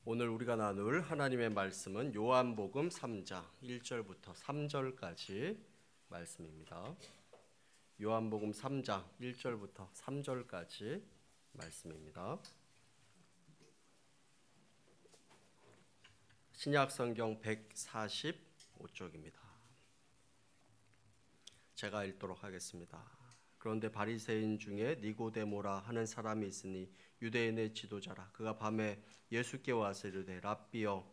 오늘 우리가 나눌 하나님의 말씀은 요한복음 3장 1절부터 3절까지 말씀입니다. 요한복음 3장 1절부터 3절까지 말씀입니다. 신약성경 145쪽입니다. 제가 읽도록 하겠습니다. 그런데 바리새인 중에 니고데모라 하는 사람이 있으니 유대인의 지도자라. 그가 밤에 예수께 와서 이르되 랍비여,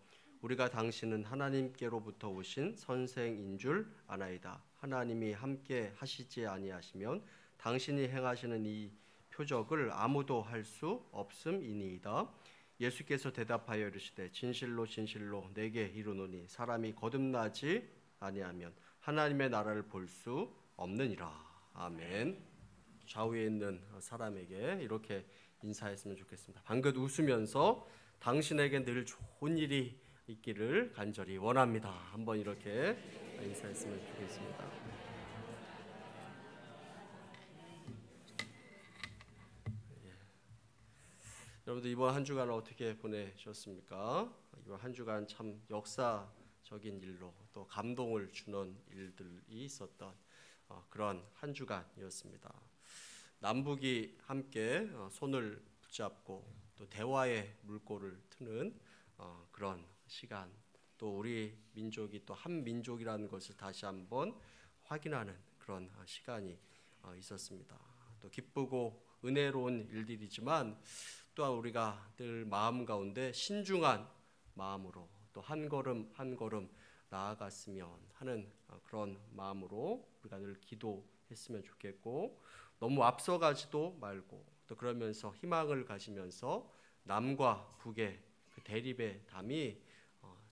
우리가 당신은 하나님께로부터 오신 선생인 줄 아나이다. 하나님이 함께 하시지 아니하시면 당신이 행하시는 이 표적을 아무도 할 수 없음이니이다. 예수께서 대답하여 이르시되 진실로 진실로 내게 이르노니 사람이 거듭나지 아니하면 하나님의 나라를 볼 수 없느니라. 아멘. 좌우에 있는 사람에게 이렇게 인사했으면 좋겠습니다. 방긋 웃으면서 당신에게 늘 좋은 일이 있기를 간절히 원합니다. 한번 이렇게 인사했으면 좋겠습니다. 여러분들 이번 한 주간 어떻게 보내셨습니까? 이번 한 주간 참 역사적인 일로 또 감동을 주는 일들이 있었던 그런 한 주간이었습니다. 남북이 함께 손을 붙잡고 또 대화의 물꼬를 트는 그런 시간, 또 우리 민족이 또 한 민족이라는 것을 다시 한번 확인하는 그런 시간이 있었습니다. 또 기쁘고 은혜로운 일들이지만 또한 우리가 늘 마음 가운데 신중한 마음으로 또 한 걸음 한 걸음 나아갔으면 하는 그런 마음으로 우리가 늘 기도했으면 좋겠고, 너무 앞서가지도 말고 또 그러면서 희망을 가지면서 남과 북의 그 대립의 담이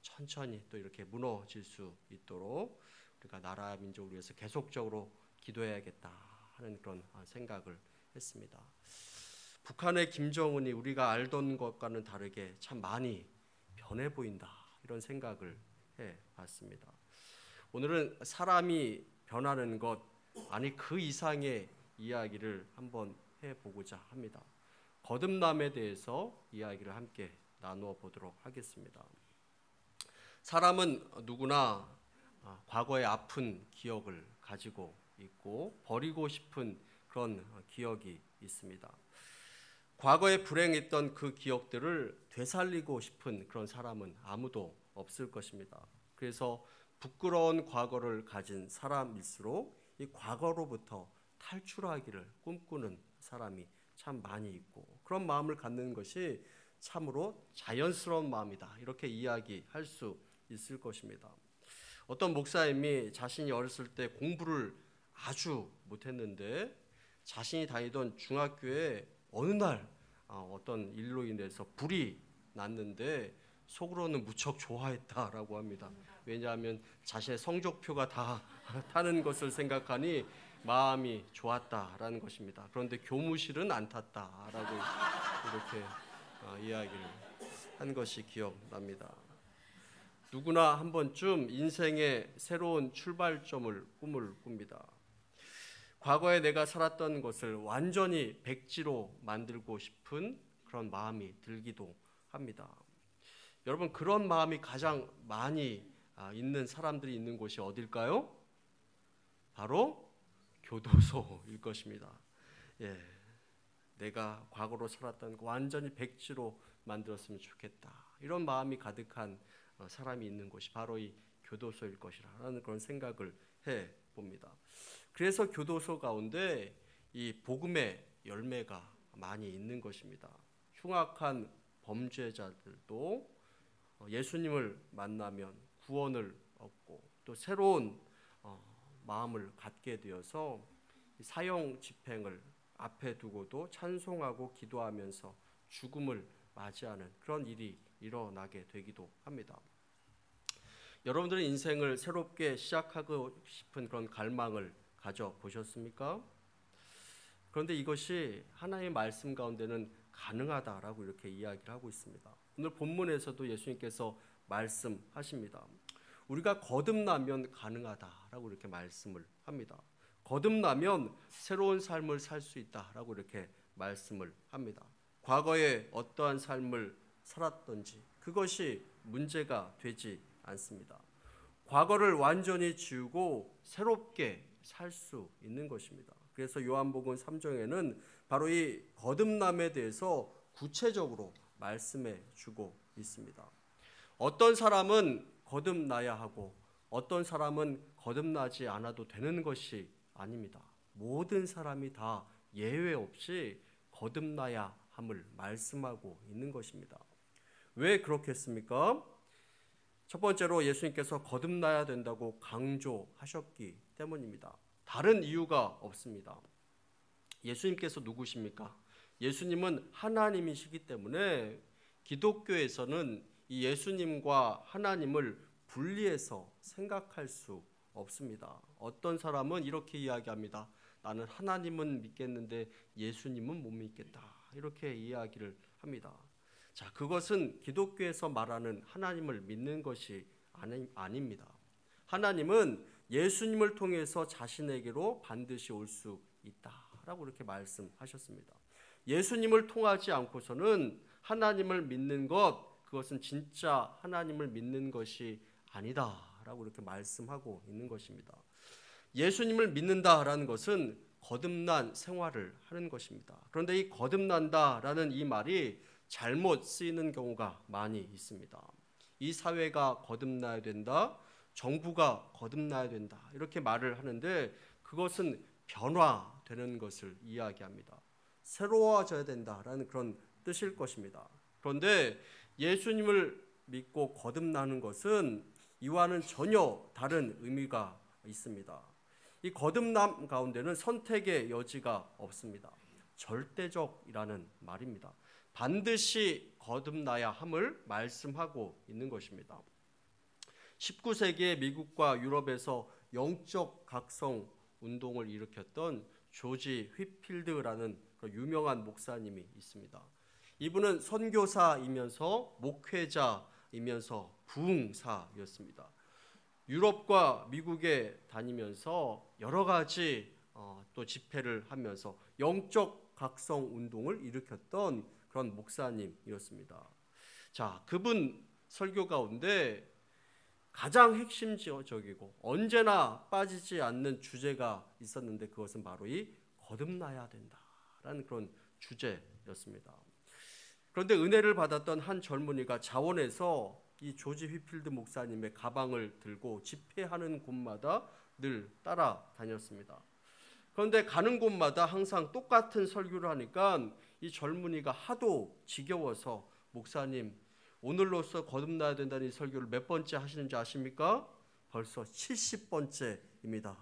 천천히 또 이렇게 무너질 수 있도록 우리가 나라 민족을 위해서 계속적으로 기도해야겠다 하는 그런 생각을 했습니다. 북한의 김정은이 우리가 알던 것과는 다르게 참 많이 변해 보인다, 이런 생각을 해봤습니다. 오늘은 사람이 변하는 것, 아니 그 이상의 이야기를 한번 해보고자 합니다. 거듭남에 대해서 이야기를 함께 나누어 보도록 하겠습니다. 사람은 누구나 과거의 아픈 기억을 가지고 있고 버리고 싶은 그런 기억이 있습니다. 과거에 불행했던 그 기억들을 되살리고 싶은 그런 사람은 아무도 없을 것입니다. 그래서 부끄러운 과거를 가진 사람일수록 이 과거로부터 탈출하기를 꿈꾸는 사람이 참 많이 있고, 그런 마음을 갖는 것이 참으로 자연스러운 마음이다, 이렇게 이야기할 수 있을 것입니다. 어떤 목사님이 자신이 어렸을 때 공부를 아주 못했는데 자신이 다니던 중학교에 어느 날 어떤 일로 인해서 불이 났는데 속으로는 무척 좋아했다라고 합니다. 왜냐하면 자신의 성적표가 다 타는 것을 생각하니 마음이 좋았다라는 것입니다. 그런데 교무실은 안 탔다라고 이렇게 이야기를 한 것이 기억납니다. 누구나 한 번쯤 인생의 새로운 출발점을 꿈을 꿉니다. 과거에 내가 살았던 것을 완전히 백지로 만들고 싶은 그런 마음이 들기도 합니다. 여러분, 그런 마음이 가장 많이 있는 사람들이 있는 곳이 어딜까요? 바로 교도소일 것입니다. 내가 과거로 살았던 거 완전히 백지로 만들었으면 좋겠다, 이런 마음이 가득한 사람이 있는 곳이 바로 이 교도소일 것이라는 그런 생각을 해봅니다. 그래서 교도소 가운데 이 복음의 열매가 많이 있는 것입니다. 흉악한 범죄자들도 예수님을 만나면 구원을 얻고 또 새로운 마음을 갖게 되어서 사형 집행을 앞에 두고도 찬송하고 기도하면서 죽음을 맞이하는 그런 일이 일어나게 되기도 합니다. 여러분들의 인생을 새롭게 시작하고 싶은 그런 갈망을 가져보셨습니까? 그런데 이것이 하나님의 말씀 가운데는 가능하다라고 이렇게 이야기를 하고 있습니다. 오늘 본문에서도 예수님께서 말씀하십니다. 우리가 거듭나면 가능하다라고 이렇게 말씀을 합니다. 거듭나면 새로운 삶을 살 수 있다라고 이렇게 말씀을 합니다. 과거에 어떠한 삶을 살았던지 그것이 문제가 되지 않습니다. 과거를 완전히 지우고 새롭게 살 수 있는 것입니다. 그래서 요한복음 3장에는 바로 이 거듭남에 대해서 구체적으로 말씀해 주고 있습니다. 어떤 사람은 거듭나야 하고 어떤 사람은 거듭나지 않아도 되는 것이 아닙니다. 모든 사람이 다 예외 없이 거듭나야 함을 말씀하고 있는 것입니다. 왜 그렇겠습니까? 첫 번째로 예수님께서 거듭나야 된다고 강조하셨기 때문입니다. 다른 이유가 없습니다. 예수님께서 누구십니까? 예수님은 하나님이시기 때문에 기독교에서는 이 예수님과 하나님을 분리해서 생각할 수 없습니다. 어떤 사람은 이렇게 이야기합니다. 나는 하나님은 믿겠는데 예수님은 못 믿겠다. 이렇게 이야기를 합니다. 자, 그것은 기독교에서 말하는 하나님을 믿는 것이 아닙니다. 하나님은 예수님을 통해서 자신에게로 반드시 올 수 있다라고 이렇게 말씀하셨습니다. 예수님을 통하지 않고서는 하나님을 믿는 것, 그것은 진짜 하나님을 믿는 것이 아니다라고 이렇게 말씀하고 있는 것입니다. 예수님을 믿는다라는 것은 거듭난 생활을 하는 것입니다. 그런데 이 거듭난다라는 이 말이 잘못 쓰이는 경우가 많이 있습니다. 이 사회가 거듭나야 된다, 정부가 거듭나야 된다 이렇게 말을 하는데 그것은 변화되는 것을 이야기합니다. 새로워져야 된다라는 그런 뜻일 것입니다. 그런데 예수님을 믿고 거듭나는 것은 이와는 전혀 다른 의미가 있습니다. 이 거듭남 가운데는 선택의 여지가 없습니다. 절대적이라는 말입니다. 반드시 거듭나야 함을 말씀하고 있는 것입니다. 19세기에 미국과 유럽에서 영적 각성 운동을 일으켰던 조지 휘필드라는 유명한 목사님이 있습니다. 이분은 선교사이면서 목회자이면서 부흥사였습니다. 유럽과 미국에 다니면서 여러 가지 또 집회를 하면서 영적 각성 운동을 일으켰던 그런 목사님이었습니다. 자, 그분 설교 가운데 가장 핵심적이고 언제나 빠지지 않는 주제가 있었는데 그것은 바로 이 거듭나야 된다라는 그런 주제였습니다. 그런데 은혜를 받았던 한 젊은이가 자원에서 이 조지 휘필드 목사님의 가방을 들고 집회하는 곳마다 늘 따라다녔습니다. 그런데 가는 곳마다 항상 똑같은 설교를 하니까 이 젊은이가 하도 지겨워서 목사님 오늘로써 거듭나야 된다는 이 설교를 몇 번째 하시는지 아십니까? 벌써 70번째입니다.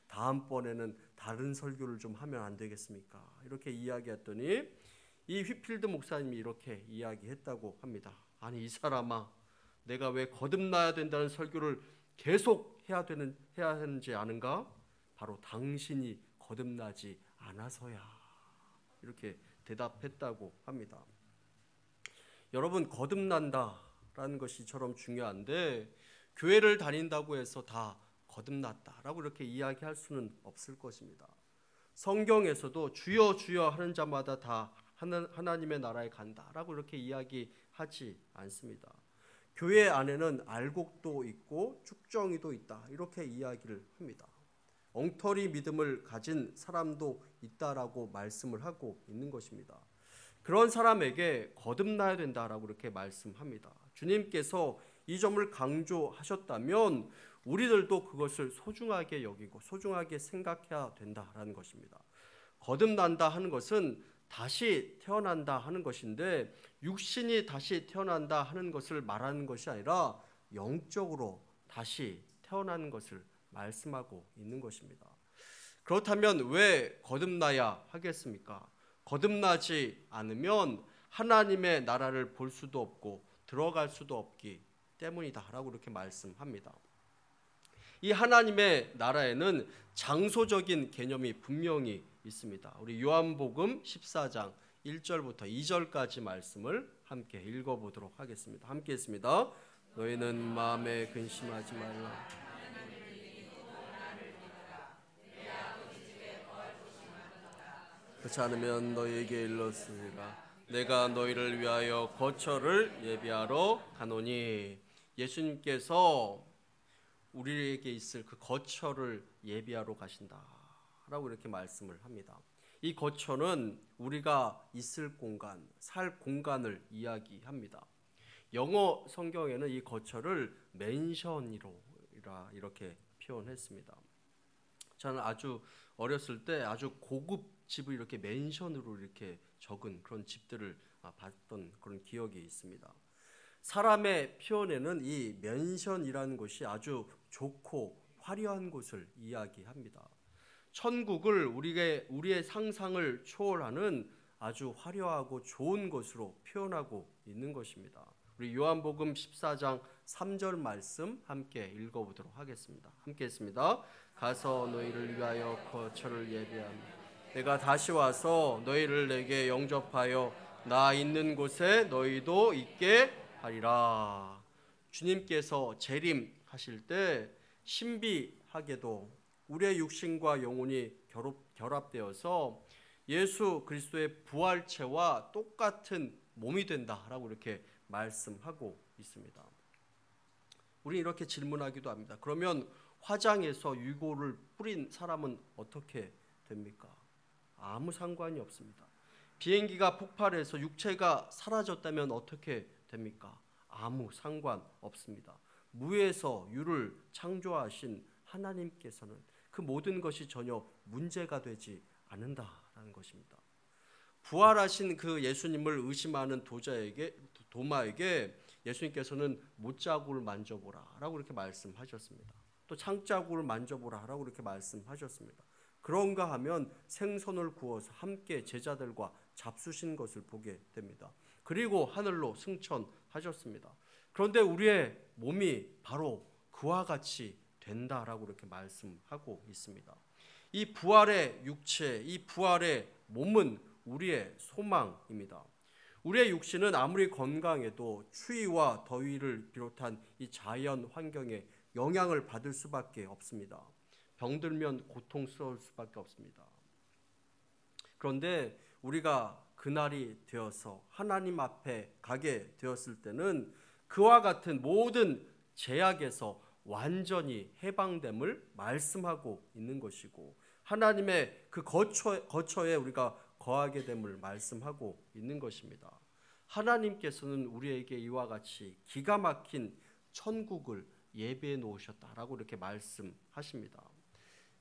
다음번에는 다른 설교를 좀 하면 안 되겠습니까? 이렇게 이야기했더니 이 휘필드 목사님이 이렇게 이야기했다고 합니다. 아니 이 사람아, 내가 왜 거듭나야 된다는 설교를 계속 해야 하는지 아는가? 바로 당신이 거듭나지 않아서야. 이렇게 대답했다고 합니다. 여러분, 거듭난다라는 것이 저럼 중요한데 교회를 다닌다고 해서 다 거듭났다라고 이렇게 이야기할 수는 없을 것입니다. 성경에서도 주여 주여 하는 자마다 다 하나님의 나라에 간다라고 이렇게 이야기하지 않습니다. 교회 안에는 알곡도 있고 쭉정이도 있다 이렇게 이야기를 합니다. 엉터리 믿음을 가진 사람도 있다라고 말씀을 하고 있는 것입니다. 그런 사람에게 거듭나야 된다라고 이렇게 말씀합니다. 주님께서 이 점을 강조하셨다면 우리들도 그것을 소중하게 여기고 소중하게 생각해야 된다라는 것입니다. 거듭난다 하는 것은 다시 태어난다 하는 것인데 육신이 다시 태어난다 하는 것을 말하는 것이 아니라 영적으로 다시 태어나는 것을 말씀하고 있는 것입니다. 그렇다면 왜 거듭나야 하겠습니까? 거듭나지 않으면 하나님의 나라를 볼 수도 없고 들어갈 수도 없기 때문이다라고 이렇게 말씀합니다. 이 하나님의 나라에는 장소적인 개념이 분명히 있습니다. 우리 요한복음 14장 1절부터 2절까지 말씀을 함께 읽어보도록 하겠습니다. 함께 했습니다. 너희는 마음에 근심하지 말라. 그렇지 않으면 너희에게 일렀으리라. 내가 너희를 위하여 거처를 예비하러 가노니. 예수님께서 우리에게 있을 그 거처를 예비하러 가신다라고 이렇게 말씀을 합니다. 이 거처는 우리가 있을 공간, 살 공간을 이야기합니다. 영어 성경에는 이 거처를 맨션이라 이렇게 표현했습니다. 저는 아주 어렸을 때 아주 고급 집을 이렇게 맨션으로 이렇게 적은 그런 집들을 봤던 그런 기억이 있습니다. 사람의 표현에는 이 맨션이라는 곳이 아주 좋고 화려한 곳을 이야기합니다. 천국을 우리의 상상을 초월하는 아주 화려하고 좋은 곳으로 표현하고 있는 것입니다. 우리 요한복음 14장 3절 말씀 함께 읽어보도록 하겠습니다. 함께 했습니다. 가서 너희를 위하여 거처를 예비하며 내가 다시 와서 너희를 내게 영접하여 나 있는 곳에 너희도 있게 하리라. 주님께서 재림하실 때 신비하게도 우리의 육신과 영혼이 결합되어서 예수 그리스도의 부활체와 똑같은 몸이 된다라고 이렇게 말씀하고 있습니다. 우리 이렇게 질문하기도 합니다. 그러면 화장에서 유골을 뿌린 사람은 어떻게 됩니까? 아무 상관이 없습니다. 비행기가 폭발해서 육체가 사라졌다면 어떻게 됩니까? 아무 상관 없습니다. 무에서 유를 창조하신 하나님께서는 그 모든 것이 전혀 문제가 되지 않는다라는 것입니다. 부활하신 그 예수님을 의심하는 도마에게 예수님께서는 못자국을 만져보라 라고 이렇게 말씀하셨습니다. 또 창자국을 만져보라 라고 이렇게 말씀하셨습니다. 그런가 하면 생선을 구워서 함께 제자들과 잡수신 것을 보게 됩니다. 그리고 하늘로 승천하셨습니다. 그런데 우리의 몸이 바로 그와 같이 된다라고 이렇게 말씀하고 있습니다. 이 부활의 육체, 이 부활의 몸은 우리의 소망입니다. 우리의 육신은 아무리 건강해도 추위와 더위를 비롯한 이 자연 환경에 영향을 받을 수밖에 없습니다. 병들면 고통스러울 수밖에 없습니다. 그런데 우리가 그날이 되어서 하나님 앞에 가게 되었을 때는 그와 같은 모든 제약에서 완전히 해방됨을 말씀하고 있는 것이고 하나님의 그 거처에 우리가 거하게 됨을 말씀하고 있는 것입니다. 하나님께서는 우리에게 이와 같이 기가 막힌 천국을 예비해 놓으셨다라고 이렇게 말씀하십니다.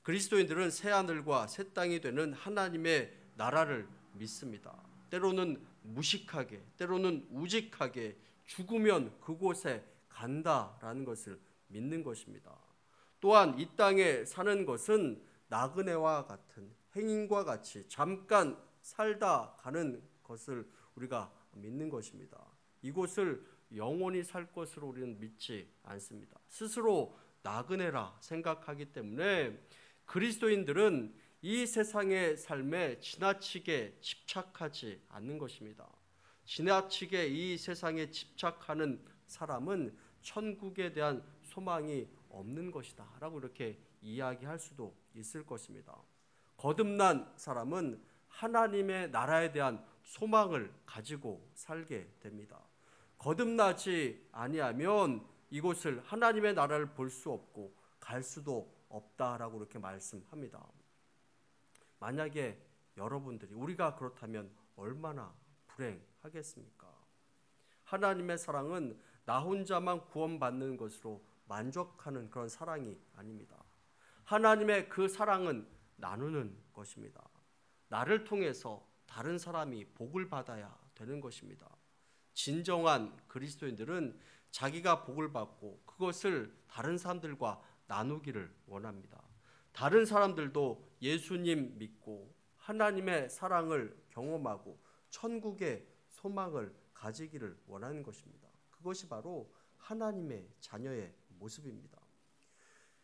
그리스도인들은 새 하늘과 새 땅이 되는 하나님의 나라를 믿습니다. 때로는 무식하게, 때로는 우직하게 죽으면 그곳에 간다라는 것을 믿는 것입니다. 또한 이 땅에 사는 것은 나그네와 같은 행인과 같이 잠깐 살다 가는 것을 우리가 믿는 것입니다. 이곳을 영원히 살 것으로 우리는 믿지 않습니다. 스스로 나그네라 생각하기 때문에 그리스도인들은 이 세상의 삶에 지나치게 집착하지 않는 것입니다. 지나치게 이 세상에 집착하는 사람은 천국에 대한 소망이 없는 것이다 라고 이렇게 이야기할 수도 있을 것입니다. 거듭난 사람은 하나님의 나라에 대한 소망을 가지고 살게 됩니다. 거듭나지 아니하면 이곳을 하나님의 나라를 볼 수 없고 갈 수도 없다라고 이렇게 말씀합니다. 만약에 여러분들이 우리가 그렇다면 얼마나 불행하겠습니까? 하나님의 사랑은 나 혼자만 구원받는 것으로 만족하는 그런 사랑이 아닙니다. 하나님의 그 사랑은 나누는 것입니다. 나를 통해서 다른 사람이 복을 받아야 되는 것입니다. 진정한 그리스도인들은 자기가 복을 받고 그것을 다른 사람들과 나누기를 원합니다. 다른 사람들도 예수님 믿고 하나님의 사랑을 경험하고 천국의 소망을 가지기를 원하는 것입니다. 그것이 바로 하나님의 자녀의 모습입니다.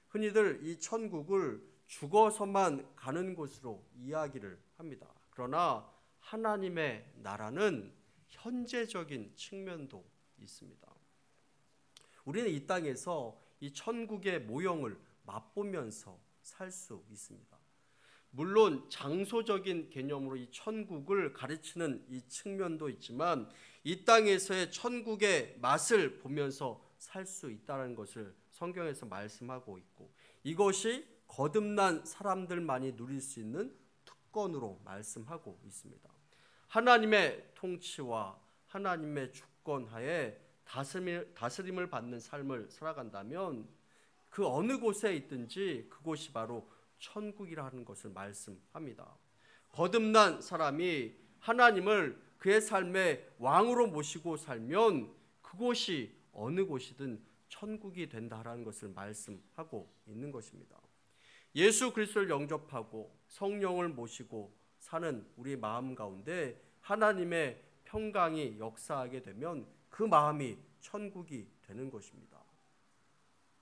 흔히들 이 천국을 죽어서만 가는 곳으로 이야기를 합니다. 그러나 하나님의 나라는 현재적인 측면도 있습니다. 우리는 이 땅에서 이 천국의 모형을 맛보면서 살 수 있습니다. 물론 장소적인 개념으로 이 천국을 가르치는 이 측면도 있지만 이 땅에서의 천국의 맛을 보면서 살 수 있다는 것을 성경에서 말씀하고 있고, 이것이 거듭난 사람들만이 누릴 수 있는 특권으로 말씀하고 있습니다. 하나님의 통치와 하나님의 주권 하에 다스림을 받는 삶을 살아간다면 그 어느 곳에 있든지 그곳이 바로 천국이라는 것을 말씀합니다. 거듭난 사람이 하나님을 그의 삶의 왕으로 모시고 살면 그곳이 어느 곳이든 천국이 된다라는 것을 말씀하고 있는 것입니다. 예수 그리스도를 영접하고 성령을 모시고 사는 우리 마음 가운데 하나님의 평강이 역사하게 되면 그 마음이 천국이 되는 것입니다.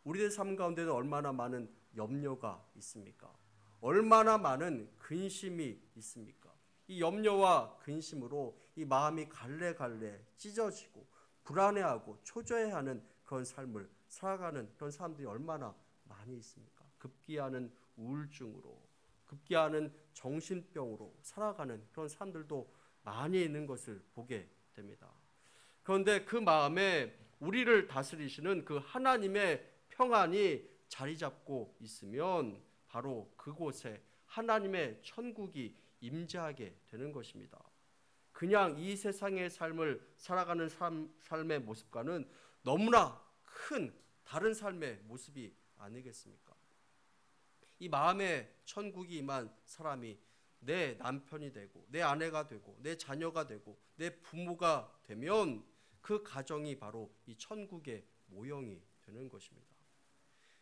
우리의 삶 가운데도 얼마나 많은 염려가 있습니까? 얼마나 많은 근심이 있습니까? 이 염려와 근심으로 이 마음이 갈래갈래 찢어지고 불안해하고 초조해하는 그런 삶을 살아가는 그런 사람들이 얼마나 많이 있습니까? 급기야는 우울증으로, 급기야는 정신병으로 살아가는 그런 사람들도 많이 있는 것을 보게 됩니다. 그런데 그 마음에 우리를 다스리시는 그 하나님의 평안이 자리 잡고 있으면 바로 그곳에 하나님의 천국이 임재하게 되는 것입니다. 그냥 이 세상의 삶을 살아가는 삶의 모습과는 너무나 큰 다른 삶의 모습이 아니겠습니까? 이 마음에 천국이 임한 사람이 내 남편이 되고 내 아내가 되고 내 자녀가 되고 내 부모가 되면 그 가정이 바로 이 천국의 모형이 되는 것입니다.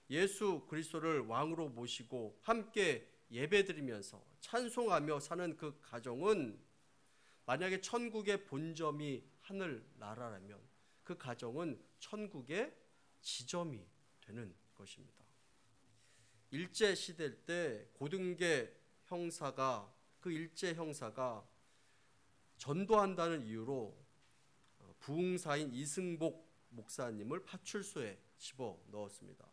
예수 그리스도를 왕으로 모시고 함께 예배드리면서 찬송하며 사는 그 가정은 만약에 천국의 본점이 하늘나라라면 그 가정은 천국의 지점이 되는 것입니다. 일제시대 때 고등계 형사가 그 일제 형사가 전도한다는 이유로 부흥사인 이승복 목사님을 파출소에 집어넣었습니다.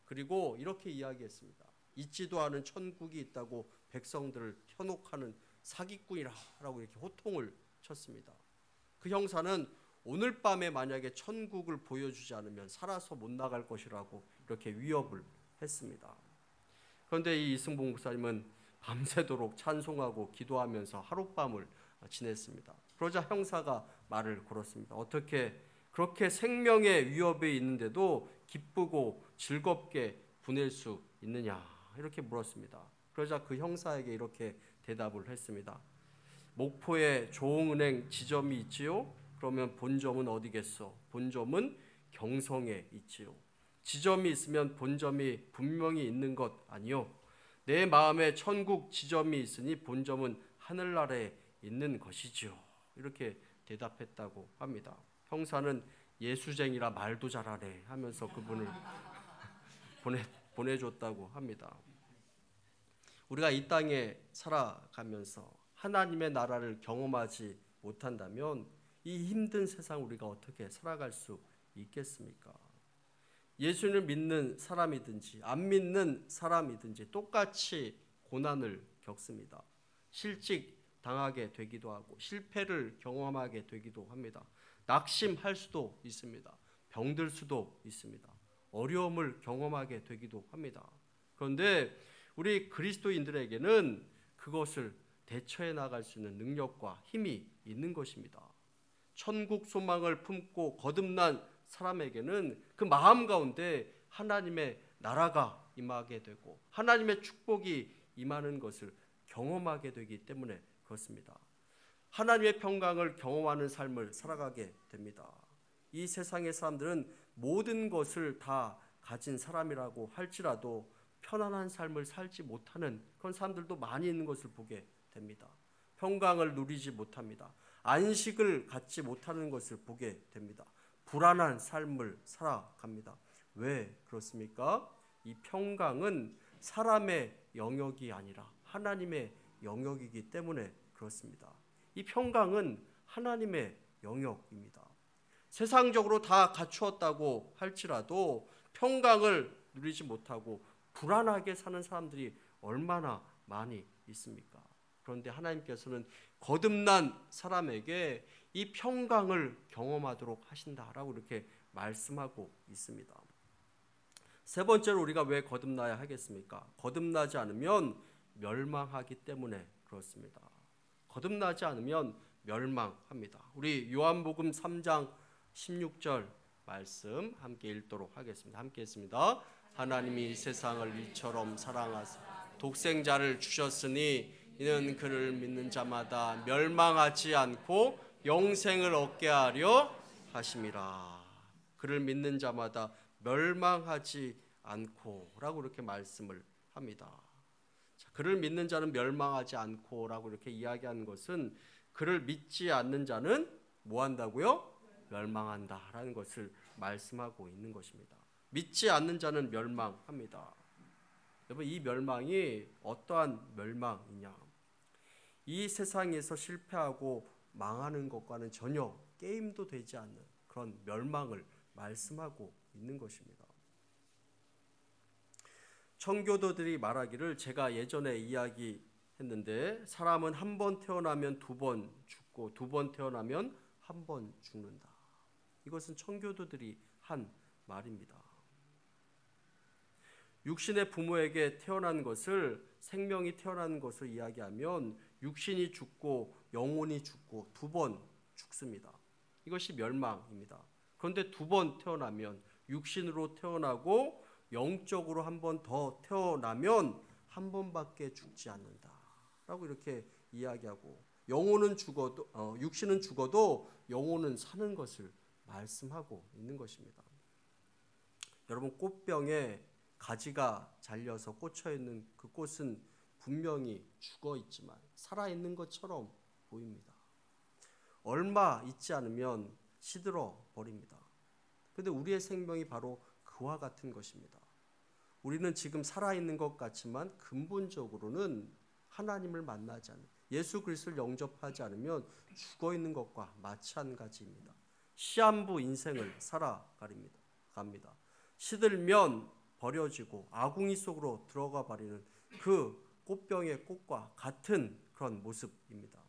그리고 이렇게 이야기했습니다. 있지도 않은 천국이 있다고 백성들을 현혹하는 사기꾼이라고 이렇게 호통을 쳤습니다. 그 형사는 오늘 밤에 만약에 천국을 보여주지 않으면 살아서 못 나갈 것이라고 이렇게 위협을 했습니다. 그런데 이 이승복 목사님은 밤새도록 찬송하고 기도하면서 하룻밤을 지냈습니다. 그러자 형사가 말을 걸었습니다. 어떻게 그렇게 생명의 위협이 있는데도 기쁘고 즐겁게 보낼 수 있느냐 이렇게 물었습니다. 그러자 그 형사에게 이렇게 대답을 했습니다. 목포에 조흥은행 지점이 있지요? 그러면 본점은 어디겠소? 본점은 경성에 있지요. 지점이 있으면 본점이 분명히 있는 것 아니요? 내 마음에 천국 지점이 있으니 본점은 하늘나라에 있는 것이지요. 이렇게 대답했다고 합니다. 형사는 예수쟁이라 말도 잘하네 하면서 그분을 보내줬다고 합니다. 우리가 이 땅에 살아가면서 하나님의 나라를 경험하지 못한다면 이 힘든 세상 우리가 어떻게 살아갈 수 있겠습니까? 예수를 믿는 사람이든지 안 믿는 사람이든지 똑같이 고난을 겪습니다. 실직 당하게 되기도 하고 실패를 경험하게 되기도 합니다. 낙심할 수도 있습니다. 병들 수도 있습니다. 어려움을 경험하게 되기도 합니다. 그런데 우리 그리스도인들에게는 그것을 대처해 나갈 수 있는 능력과 힘이 있는 것입니다. 천국 소망을 품고 거듭난 사람에게는 그 마음 가운데 하나님의 나라가 임하게 되고 하나님의 축복이 임하는 것을 경험하게 되기 때문에 그렇습니다. 하나님의 평강을 경험하는 삶을 살아가게 됩니다. 이 세상의 사람들은 모든 것을 다 가진 사람이라고 할지라도 편안한 삶을 살지 못하는 그런 사람들도 많이 있는 것을 보게 됩니다. 평강을 누리지 못합니다. 안식을 갖지 못하는 것을 보게 됩니다. 불안한 삶을 살아갑니다. 왜 그렇습니까? 이 평강은 사람의 영역이 아니라 하나님의 영역이기 때문에 그렇습니다. 이 평강은 하나님의 영역입니다. 세상적으로 다 갖추었다고 할지라도 평강을 누리지 못하고 불안하게 사는 사람들이 얼마나 많이 있습니까? 그런데 하나님께서는 거듭난 사람에게 이 평강을 경험하도록 하신다라고 이렇게 말씀하고 있습니다. 세 번째로 우리가 왜 거듭나야 하겠습니까? 거듭나지 않으면 멸망하기 때문에 그렇습니다. 거듭나지 않으면 멸망합니다. 우리 요한복음 3장 16절 말씀 함께 읽도록 하겠습니다. 함께 했습니다. 하나님이 세상을 이처럼 사랑하사 독생자를 주셨으니 이는 그를 믿는 자마다 멸망하지 않고 영생을 얻게 하려 하심이라. 그를 믿는 자마다 멸망하지 않고 라고 이렇게 말씀을 합니다. 자, 그를 믿는 자는 멸망하지 않고 라고 이렇게 이야기하는 것은 그를 믿지 않는 자는 뭐 한다고요? 멸망한다 라는 것을 말씀하고 있는 것입니다. 믿지 않는 자는 멸망합니다. 여러분, 이 멸망이 어떠한 멸망이냐? 이 세상에서 실패하고 망하는 것과는 전혀 게임도 되지 않는 그런 멸망을 말씀하고 있는 것입니다. 청교도들이 말하기를, 제가 예전에 이야기했는데, 사람은 한 번 태어나면 두 번 죽고 두 번 태어나면 한 번 죽는다. 이것은 청교도들이 한 말입니다. 육신의 부모에게 태어난 것을, 생명이 태어난 것을 이야기하면 육신이 죽고 영혼이 죽고 두 번 죽습니다. 이것이 멸망입니다. 그런데 두 번 태어나면, 육신으로 태어나고 영적으로 한 번 더 태어나면 한 번밖에 죽지 않는다 라고 이렇게 이야기하고, 영혼은 죽어도 육신은 죽어도 영혼은 사는 것을 말씀하고 있는 것입니다. 여러분, 꽃병에 가지가 잘려서 꽂혀있는 그 꽃은 분명히 죽어있지만 살아있는 것처럼 보입니다. 얼마 있지 않으면 시들어 버립니다. 그런데 우리의 생명이 바로 그와 같은 것입니다. 우리는 지금 살아있는 것 같지만 근본적으로는 하나님을 만나지 않는, 예수 그리스도를 영접하지 않으면 죽어있는 것과 마찬가지입니다. 시한부 인생을 살아갑니다. 시들면 버려지고 아궁이 속으로 들어가 버리는 그 꽃병의 꽃과 같은 그런 모습입니다.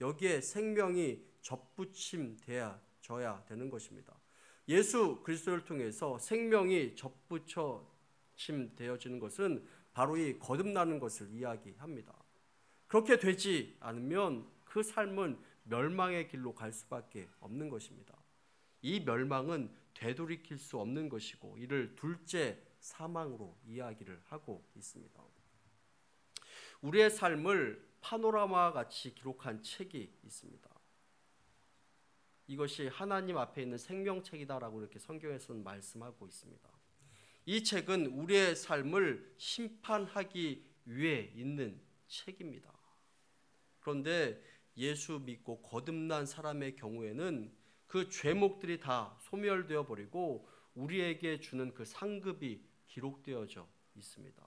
여기에 생명이 접붙임되어져야 되는 것입니다. 예수 그리스도를 통해서 생명이 접붙임되어지는 것은 바로 이 거듭나는 것을 이야기합니다. 그렇게 되지 않으면 그 삶은 멸망의 길로 갈 수밖에 없는 것입니다. 이 멸망은 되돌이킬 수 없는 것이고, 이를 둘째 사망으로 이야기를 하고 있습니다. 우리의 삶을 파노라마와 같이 기록한 책이 있습니다. 이것이 하나님 앞에 있는 생명책이다라고 이렇게 성경에서는 말씀하고 있습니다. 이 책은 우리의 삶을 심판하기 위해 있는 책입니다. 그런데 예수 믿고 거듭난 사람의 경우에는 그 죄목들이 다 소멸되어 버리고 우리에게 주는 그 상급이 기록되어져 있습니다.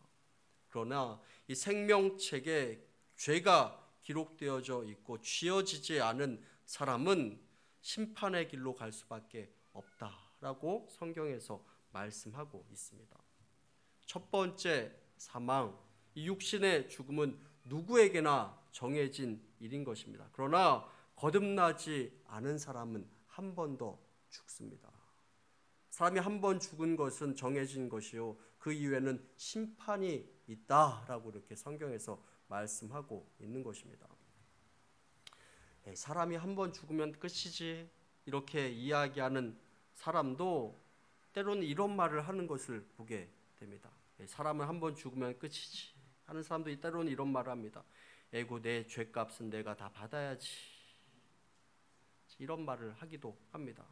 그러나 이 생명책에 죄가 기록되어져 있고 지어지지 않은 사람은 심판의 길로 갈 수밖에 없다라고 성경에서 말씀하고 있습니다. 첫 번째 사망, 이 육신의 죽음은 누구에게나 정해진 일인 것입니다. 그러나 거듭나지 않은 사람은 한 번 더 죽습니다. 사람이 한 번 죽은 것은 정해진 것이요, 그 이후에는 심판이 있다라고 이렇게 성경에서 말씀하고 있는 것입니다. 사람이 한 번 죽으면 끝이지 이렇게 이야기하는 사람도 때로는 이런 말을 하는 것을 보게 됩니다. 사람은 한 번 죽으면 끝이지 하는 사람도 때로는 이런 말을 합니다. 에고, 내 죄값은 내가 다 받아야지, 이런 말을 하기도 합니다.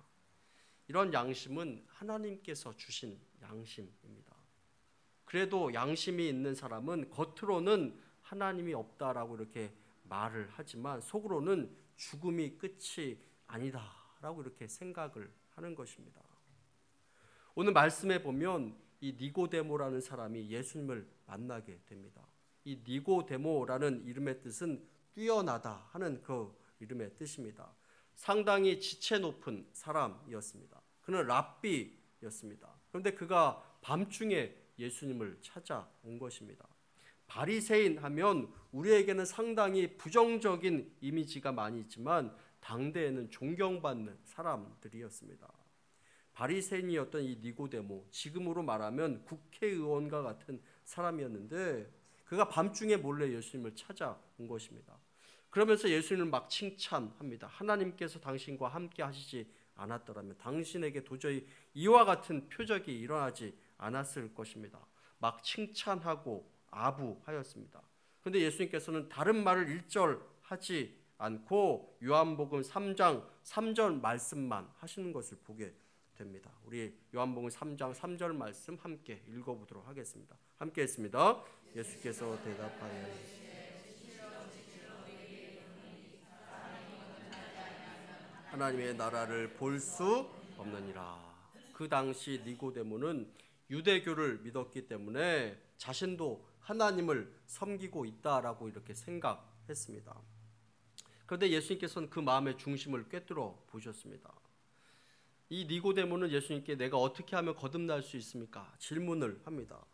이런 양심은 하나님께서 주신 양심입니다. 그래도 양심이 있는 사람은 겉으로는 하나님이 없다라고 이렇게 말을 하지만 속으로는 죽음이 끝이 아니다라고 이렇게 생각을 하는 것입니다. 오늘 말씀에 보면 이 니고데모라는 사람이 예수님을 만나게 됩니다. 이 니고데모라는 이름의 뜻은 뛰어나다 하는 그 이름의 뜻입니다. 상당히 지체 높은 사람이었습니다. 그는 랍비였습니다. 그런데 그가 밤중에 예수님을 찾아온 것입니다. 바리새인 하면 우리에게는 상당히 부정적인 이미지가 많이 있지만 당대에는 존경받는 사람들이었습니다. 바리새인이었던 이 니고데모, 지금으로 말하면 국회의원과 같은 사람이었는데 그가 밤중에 몰래 예수님을 찾아온 것입니다. 그러면서 예수님을 막 칭찬합니다. 하나님께서 당신과 함께 하시지 않았더라면 당신에게 도저히 이와 같은 표적이 일어나지 않았을 것입니다. 막 칭찬하고 아부하였습니다. 그런데 예수님께서는 다른 말을 일절하지 않고 요한복음 3장 3절 말씀만 하시는 것을 보게 됩니다. 우리 요한복음 3장 3절 말씀 함께 읽어보도록 하겠습니다. 함께 했습니다. 예수께서 대답하여 하나님의 나라를 볼 수 없느니라. 그 당시 니고데모는 유대교를 믿었기 때문에 자신도 하나님을 섬기고 있다라고 이렇게 생각했습니다. 그런데 예수님께서는 그 마음의 중심을 꿰뚫어 보셨습니다. 이 니고데모는 예수님께 내가 어떻게 하면 거듭날 수 있습니까? 질문을 합니다.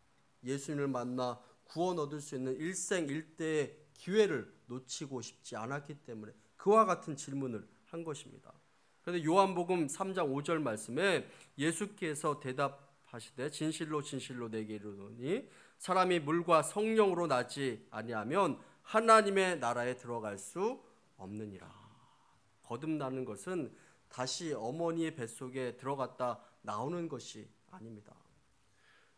예수님을 만나 구원 얻을 수 있는 일생일대의 기회를 놓치고 싶지 않았기 때문에 그와 같은 질문을 한 것입니다. 그런데 요한복음 3장 5절 말씀에 예수께서 대답하시되 진실로 진실로 내게 이르노니 사람이 물과 성령으로 나지 아니하면 하나님의 나라에 들어갈 수 없느니라. 거듭나는 것은 다시 어머니의 뱃속에 들어갔다 나오는 것이 아닙니다.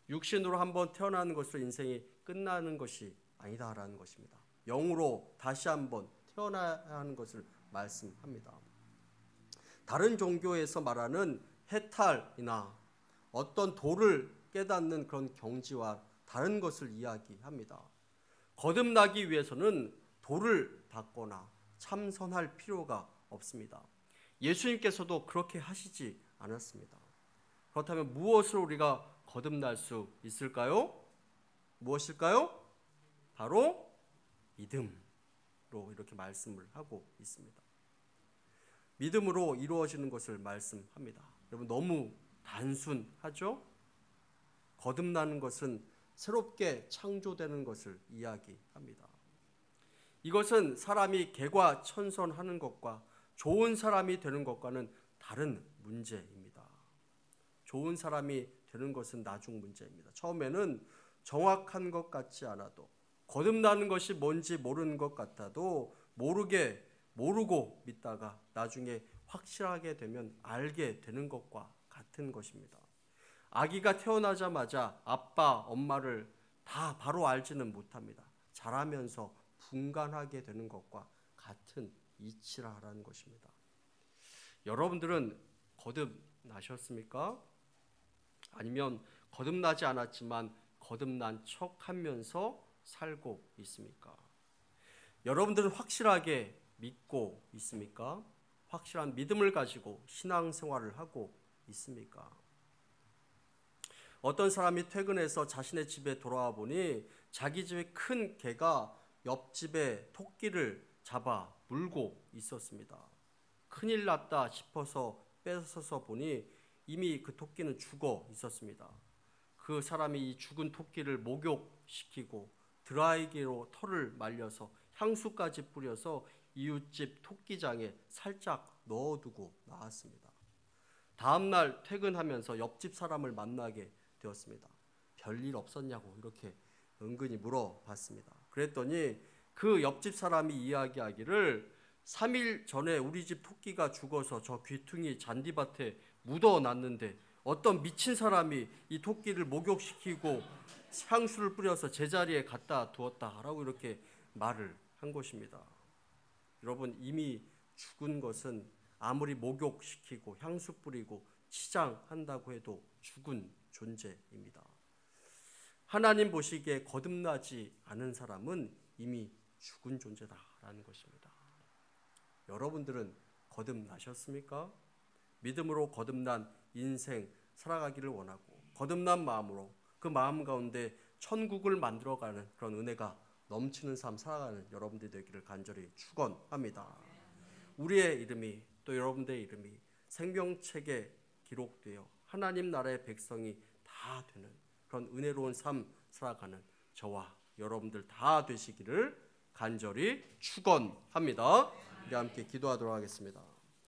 육신으로 한번 태어나는 것으로 인생이 끝나는 것이 아니다라는 것입니다. 영으로 다시 한번 태어나야 하는 것을 말씀합니다. 다른 종교에서 말하는 해탈이나 어떤 도를 깨닫는 그런 경지와 다른 것을 이야기합니다. 거듭나기 위해서는 도를 닦거나 참선할 필요가 없습니다. 예수님께서도 그렇게 하시지 않았습니다. 그렇다면 무엇으로 우리가 거듭날 수 있을까요? 무엇일까요? 바로 믿음으로 이렇게 말씀을 하고 있습니다. 믿음으로 이루어지는 것을 말씀합니다. 여러분 너무 단순하죠? 거듭나는 것은 새롭게 창조되는 것을 이야기합니다. 이것은 사람이 개과천선하는 것과 좋은 사람이 되는 것과는 다른 문제입니다. 좋은 사람이 되는 것은 나중 문제입니다. 처음에는 정확한 것 같지 않아도 거듭나는 것이 뭔지 모르는 것 같아도 모르고 믿다가 나중에 확실하게 되면 알게 되는 것과 같은 것입니다. 아기가 태어나자마자 아빠, 엄마를 다 바로 알지는 못합니다. 자라면서 분간하게 되는 것과 같은 이치라는 것입니다. 여러분들은 거듭나셨습니까? 아니면 거듭나지 않았지만 거듭난 척하면서 살고 있습니까? 여러분들은 확실하게 믿고 있습니까? 확실한 믿음을 가지고 신앙생활을 하고 있습니까? 어떤 사람이 퇴근해서 자신의 집에 돌아와 보니 자기 집에 큰 개가 옆집에 토끼를 잡아 물고 있었습니다. 큰일 났다 싶어서 뺏어서 보니 이미 그 토끼는 죽어 있었습니다. 그 사람이 이 죽은 토끼를 목욕시키고 드라이기로 털을 말려서 향수까지 뿌려서 이웃집 토끼장에 살짝 넣어두고 나왔습니다. 다음날 퇴근하면서 옆집 사람을 만나게 되었습니다. 별일 없었냐고 이렇게 은근히 물어봤습니다. 그랬더니 그 옆집 사람이 이야기하기를 3일 전에 우리 집 토끼가 죽어서 저 귀퉁이 잔디밭에 묻어놨는데 어떤 미친 사람이 이 토끼를 목욕시키고 향수를 뿌려서 제자리에 갖다 두었다라고 이렇게 말을 한 것입니다. 여러분 이미 죽은 것은 아무리 목욕시키고 향수 뿌리고 치장한다고 해도 죽은 존재입니다. 하나님 보시기에 거듭나지 않은 사람은 이미 죽은 존재다라는 것입니다. 여러분들은 거듭나셨습니까? 믿음으로 거듭난 인생 살아가기를 원하고 거듭난 마음으로 그 마음 가운데 천국을 만들어가는 그런 은혜가 넘치는 삶 살아가는 여러분들이 되기를 간절히 축원합니다. 우리의 이름이 또 여러분들의 이름이 생명책에 기록되어 하나님 나라의 백성이 다 되는 그런 은혜로운 삶 살아가는 저와 여러분들 다 되시기를 간절히 축원합니다. 우리 함께 기도하도록 하겠습니다.